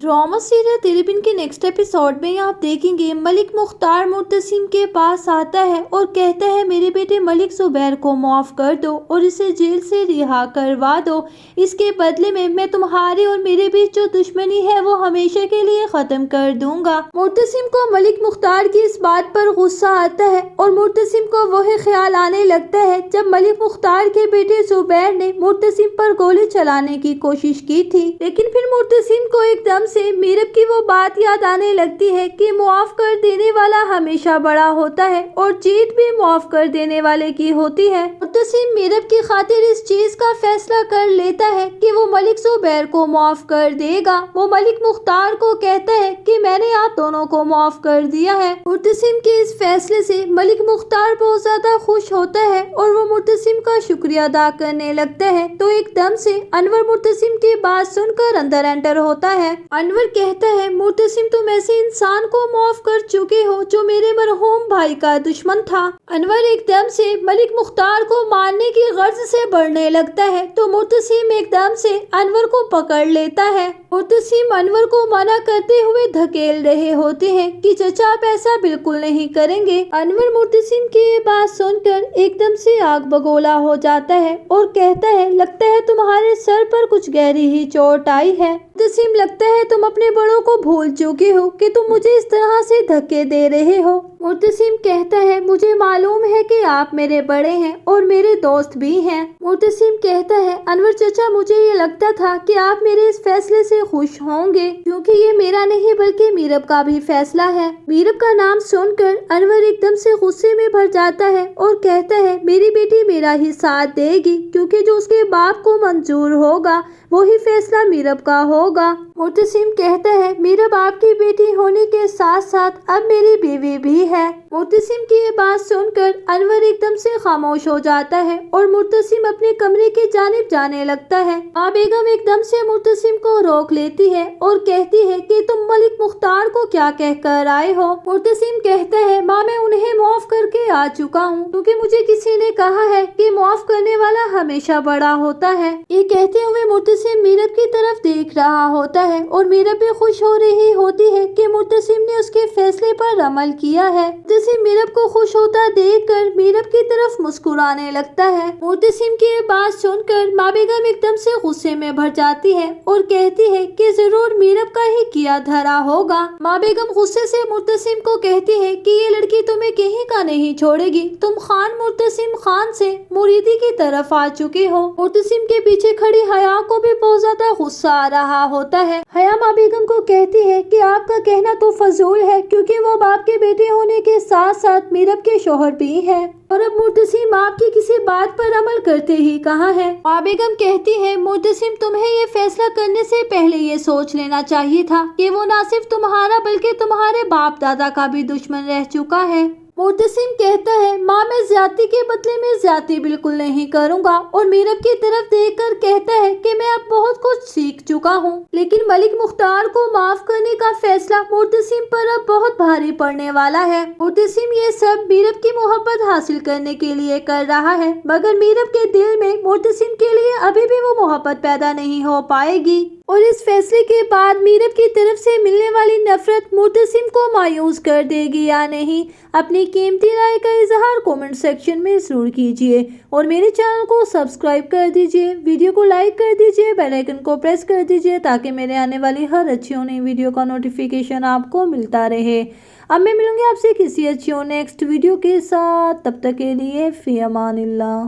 Drama serial तेरे बिन के next episode में आप देखेंगे मलिक मुख्तार मुर्तसिम के पास आता है और कहता है मेरे बेटे मलिक जुबैर को माफ कर दो और इसे जेल से रिहा करवा दो। इसके बदले में मैं तुम्हारे और मेरे बीच जो दुश्मनी है वो हमेशा के लिए खत्म कर दूंगा। मुर्तसिम को मलिक मुख्तार की इस बात पर गुस्सा आता है और मुर्तसिम को वही ख्याल आने लगता है जब मलिक मुख्तार के बेटे जुबैर ने मुर्तसिम पर गोली चलाने की कोशिश की थी। लेकिन फिर मुर्तसिम को एकदम से मीरब की वो बात याद आने लगती है कि मुआफ कर देने वाला हमेशा बड़ा होता है और जीत भी मुआफ कर देने वाले की होती है। मुर्तसिम मीरब की खातिर इस चीज का फैसला कर लेता है कि वो मलिक जुबैर को मुआफ कर देगा। वो मलिक मुख्तार को कहता है कि मैंने आप दोनों को मुआफ कर दिया है। मुर्तसिम के इस फैसले से मलिक मुख्तार बहुत ज्यादा खुश होता है और वो मुर्तसिम का शुक्रिया अदा करने लगता है। तो एकदम से अनवर मुर्तसिम की बात सुनकर अंदर एंटर होता है। अनवर कहता है मुर्तसिम तुम ऐसे इंसान को माफ कर चुके हो जो मेरे मरहूम भाई का दुश्मन था। अनवर एकदम से मलिक मुख्तार को मारने की गर्ज से बढ़ने लगता है तो मुर्तसिम एकदम से अनवर को पकड़ लेता है। मुर्तसिम अनवर को मना करते हुए धकेल रहे होते हैं कि चचा आप ऐसा बिल्कुल नहीं करेंगे। अनवर मुर्तसिम की ये बात सुनकर एकदम से आग बगोला हो जाता है और कहता है लगता है तुम्हारे सर पर कुछ गहरी ही चोट आई है। मुर्तसिम लगता है तुम अपने बड़ों को भूल चुके हो कि तुम मुझे इस तरह से धक्के दे रहे हो। मुर्तसिम कहता है मुझे मालूम है कि आप मेरे बड़े हैं और मेरे दोस्त भी हैं। मुर्तसिम कहता है अनवर चचा मुझे ये लगता था कि आप मेरे इस फैसले से खुश होंगे क्योंकि ये मेरा नहीं बल्कि मीरब का भी फैसला है। मीरब का नाम सुनकर अनवर एकदम से गुस्से में भर जाता है और कहता है मेरी बेटी मेरा ही साथ देगी क्योंकि जो उसके बाप को मंजूर होगा वही फैसला मीरब का होगा। मुर्तसिम कहता है मीरब आपकी बेटी होने के साथ साथ अब मेरी बीवी भी है। मुर्तसिम की ये बात सुनकर अनवर एकदम से खामोश हो जाता है और मुर्तसिम अपने कमरे की जानिब जाने लगता है। माँ बेगम एकदम से मुर्तसिम को रोक लेती है और कहती है कि तुम मलिक मुख्तार को क्या कहकर आए हो। मुर्तसिम कहता है माँ मैं उन्हें माफ करके आ चुका हूँ क्योंकि मुझे किसी ने कहा है कि माफ करने वाला हमेशा बड़ा होता है। ये कहते हुए मुर्तसिम मीरब की तरफ देख रहा होता है और मीरब भी खुश हो रही होती है कि मुर्तसिम ने उसके फैसले पर अमल किया है। मुर्तसिम मीरब को खुश होता देखकर मीरब की तरफ मुस्कुराने लगता है। मुर्तसिम की ये बात सुनकर माँ बेगम एकदम से गुस्से में भर जाती है और कहती है कि जरूर मीरब का ही किया धरा होगा। माँ बेगम गुस्से से मुर्तसिम को कहती है कि ये लड़की तुम्हें कहीं का नहीं छोड़ेगी। तुम खान मुर्तसिम खान से मुरीदी की तरफ आ चुके हो। मुर्तसिम के पीछे खड़ी हया को भी बहुत ज्यादा गुस्सा आ रहा होता है। हया माँ बेगम को कहती है कि आपका कहना तो फजूल है क्योंकि वो बाप के बेटे होने के साथ साथ मीरब के शोहर भी हैं और अब मुर्तसिम आपकी किसी बात पर अमल करते ही कहाँ है। माँ बेगम कहती है मुर्तसिम तुम्हें ये फैसला करने से पहले ये सोच लेना चाहिए था कि वो ना सिर्फ तुम्हारा बल्कि तुम्हारे बाप दादा का भी दुश्मन रह चुका है। मुर्तसिम कहता है माँ मैं ज्यादती के बदले में ज्यादती बिल्कुल नहीं करूँगा और मीरब की तरफ देखकर कहता है कि मैं अब बहुत कुछ सीख चुका हूँ। लेकिन मलिक मुख्तार को माफ करने का फैसला मुर्तसिम पर अब बहुत भारी पड़ने वाला है। मुर्तसिम ये सब मीरब की मोहब्बत हासिल करने के लिए कर रहा है मगर मीरब के दिल में मुर्तसिम के लिए अभी भी वो मोहब्बत पैदा नहीं हो पाएगी और इस फैसले के बाद मीरब की तरफ से मिलने वाली नफरत मुर्तसिम को मायूस कर देगी या नहीं। अपनी कीमती राय का इजहार कमेंट सेक्शन में जरूर कीजिए और मेरे चैनल को सब्सक्राइब कर दीजिए। वीडियो को लाइक कर दीजिए, बेल आइकन को प्रेस कर दीजिए ताकि मेरे आने वाली हर अच्छी और नई वीडियो का नोटिफिकेशन आपको मिलता रहे। अब मैं मिलूंगी आपसे किसी अच्छी और नेक्स्ट वीडियो के साथ। तब तक के लिए फी अमानिल्लाह।